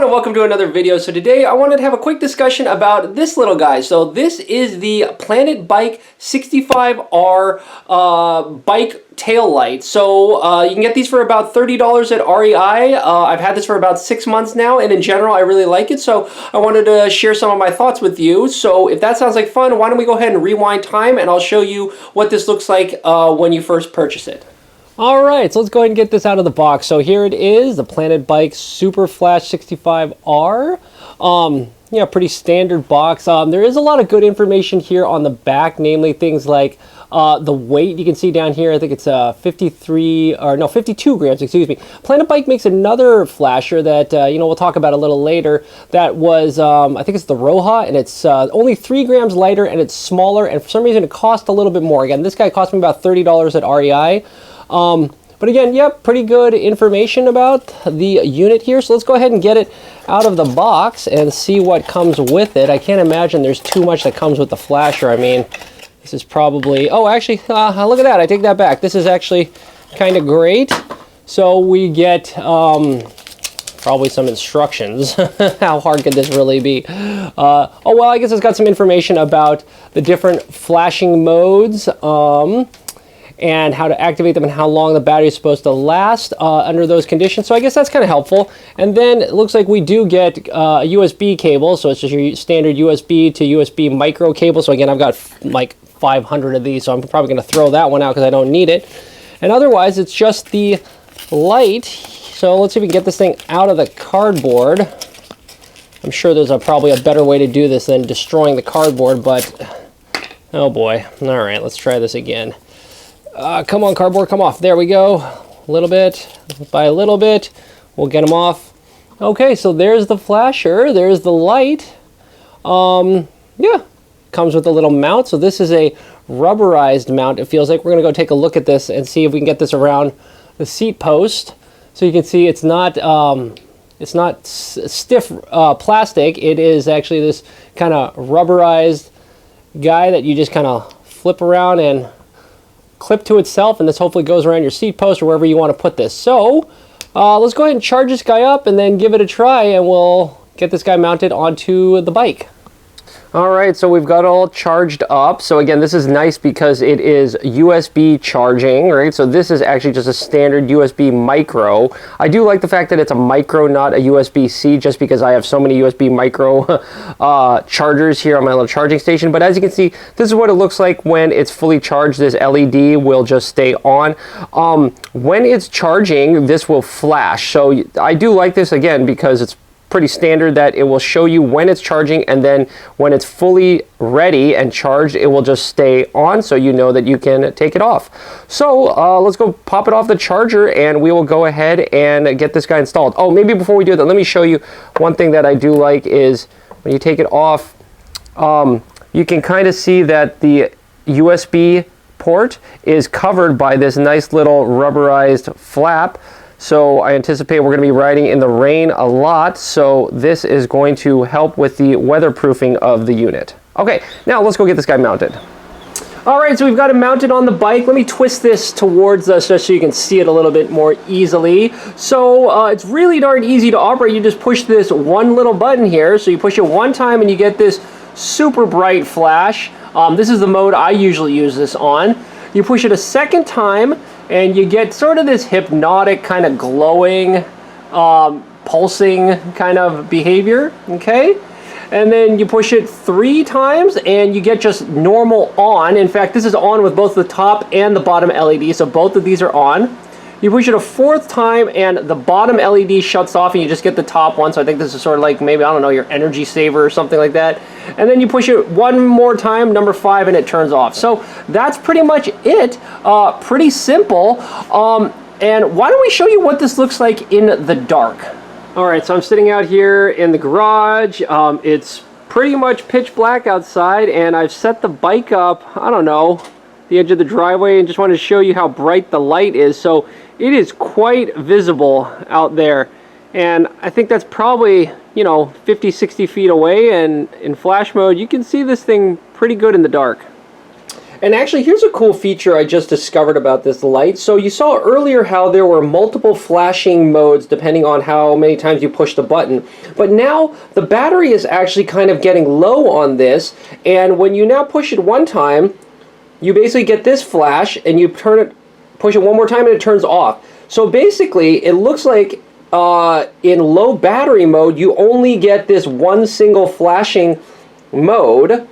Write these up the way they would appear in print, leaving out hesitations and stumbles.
and welcome to another video. So today I wanted to have a quick discussion about this little guy. So this is the Planet Bike 65R bike tail light. So you can get these for about $30 at REI. I've had this for about 6 months now, and in general I really like it. So I wanted to share some of my thoughts with you. So if that sounds like fun, why don't we go ahead and rewind time and I'll show you what this looks like when you first purchase it. All right, so let's go ahead and get this out of the box. So here it is, the Planet Bike Superflash 65R. Yeah, pretty standard box. There is a lot of good information here on the back, namely things like the weight. You can see down here, I think it's 52 grams, excuse me. Planet Bike makes another flasher that, we'll talk about a little later. That was, I think it's the Roja, and it's only 3 grams lighter, and it's smaller, and for some reason it cost a little bit more. Again, this guy cost me about $30 at REI. But again, yep, pretty good information about the unit here. So let's go ahead and get it out of the box and see what comes with it. I can't imagine there's too much that comes with the flasher. I mean, this is probably, oh, actually, look at that. I take that back. This is actually kind of great. So we get probably some instructions. How hard could this really be? Oh, well, I guess it's got some information about the different flashing modes. And how to activate them and how long the battery is supposed to last under those conditions. So I guess that's kind of helpful. And then it looks like we do get a USB cable. So it's just your standard USB to USB micro cable. So again, I've got like 500 of these, so I'm probably going to throw that one out because I don't need it. And otherwise, it's just the light. So let's see if we can get this thing out of the cardboard. I'm sure there's probably a better way to do this than destroying the cardboard, but oh boy. All right, let's try this again. Come on, cardboard, come off. There we go. A little bit, by a little bit. We'll get them off. Okay, so there's the flasher. There's the light. Yeah, comes with a little mount. So this is a rubberized mount, it feels like. We're going to go take a look at this and see if we can get this around the seat post. So you can see it's not stiff plastic. It is actually this kind of rubberized guy that you just kind of flip around and clip to itself, and this hopefully goes around your seat post or wherever you want to put this. So let's go ahead and charge this guy up and then give it a try, and we'll get this guy mounted onto the bike. All right, so we've got it all charged up. So again, this is nice because it is USB charging, right? So this is actually just a standard USB micro. I do like the fact that it's a micro, not a USB-C, just because I have so many USB micro chargers here on my little charging station. But as you can see, this is what it looks like when it's fully charged. This LED will just stay on. When it's charging, this will flash. So I do like this, again, because it's pretty standard that it will show you when it's charging, and then when it's fully ready and charged, it will just stay on, so you know that you can take it off. So let's go pop it off the charger and we will go ahead and get this guy installed. Oh, maybe before we do that, let me show you one thing that I do like is when you take it off, you can kind of see that the USB port is covered by this nice little rubberized flap. So I anticipate we're going to be riding in the rain a lot, so this is going to help with the weatherproofing of the unit. Okay, now let's go get this guy mounted. All right, so we've got it mounted on the bike. Let me twist this towards us just so you can see it a little bit more easily. So it's really darn easy to operate. You just push this one little button here. So you push it one time and you get this super bright flash. This is the mode I usually use this on. You push it a second time, and you get sort of this hypnotic kind of glowing, pulsing kind of behavior, okay? And then you push it 3 times and you get just normal on. In fact, this is on with both the top and the bottom LED, so both of these are on. You push it a 4th time and the bottom LED shuts off and you just get the top one. So I think this is sort of like maybe, I don't know, your energy saver or something like that. And then you push it one more time, number 5, and it turns off. So that's pretty much it. Pretty simple. And why don't we show you what this looks like in the dark? All right, so I'm sitting out here in the garage. It's pretty much pitch black outside, and I've set the bike up, I don't know, the edge of the driveway, and just wanted to show you how bright the light is. So it is quite visible out there, and I think that's probably, 50, 60 feet away, and in flash mode you can see this thing pretty good in the dark. And actually, here's a cool feature I just discovered about this light. So you saw earlier how there were multiple flashing modes depending on how many times you push the button. But now the battery is actually kind of getting low on this, and when you now push it one time, you basically get this flash, and you push it one more time and it turns off. So basically, it looks like in low battery mode, you only get this one single flashing mode,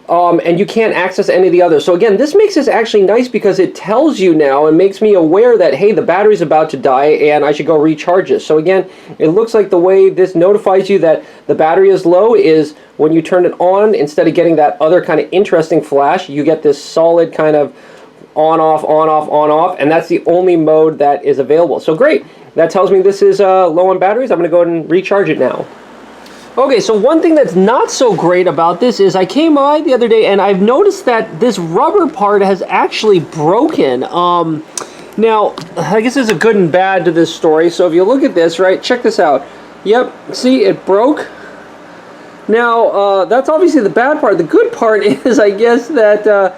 and you can't access any of the others. So again, this makes this actually nice because it tells you now and makes me aware that, hey, the battery's about to die and I should go recharge it. So again, it looks like the way this notifies you that the battery is low is when you turn it on, instead of getting that other kind of interesting flash, you get this solid kind of on, off, on, off, on, off, and that's the only mode that is available. So great. That tells me this is low on batteries. I'm going to go ahead and recharge it now. Okay, so one thing that's not so great about this is I came by the other day and I've noticed that this rubber part has actually broken. Now, I guess there's a good and bad to this story. So if you look at this, right, check this out. Yep, see, it broke. Now, that's obviously the bad part. The good part is, I guess, that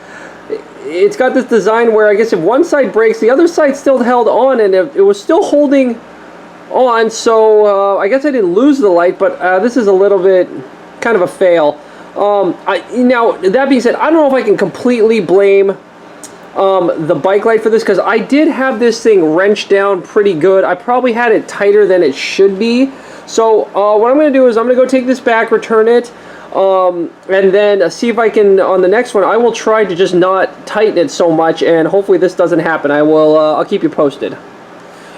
it's got this design where I guess if one side breaks, the other side's still held on, and it was still holding on, so I guess I didn't lose the light, but this is a little bit kind of a fail. Now, that being said, I don't know if I can completely blame the bike light for this, because I did have this thing wrenched down pretty good. I probably had it tighter than it should be. So what I'm going to do is I'm going to go take this back, return it, and then see if I can, on the next one, I will try to just not tighten it so much, and hopefully this doesn't happen. I'll keep you posted.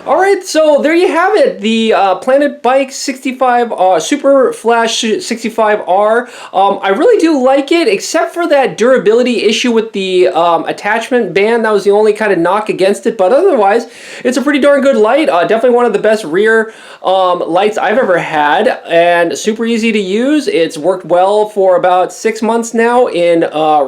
Alright, so there you have it, the Planet Bike 65 Superflash 65R. I really do like it, except for that durability issue with the attachment band. That was the only kind of knock against it, but otherwise, it's a pretty darn good light. Definitely one of the best rear lights I've ever had, and super easy to use. It's worked well for about 6 months now in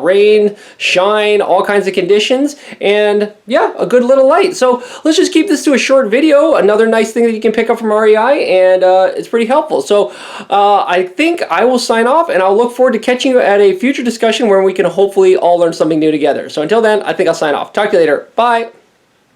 rain, shine, all kinds of conditions, and yeah, a good little light. So let's just keep this to a short video. Another nice thing that you can pick up from REI, and it's pretty helpful. So I think I will sign off, and I'll look forward to catching you at a future discussion where we can hopefully all learn something new together. So until then, I think I'll sign off. Talk to you later. Bye.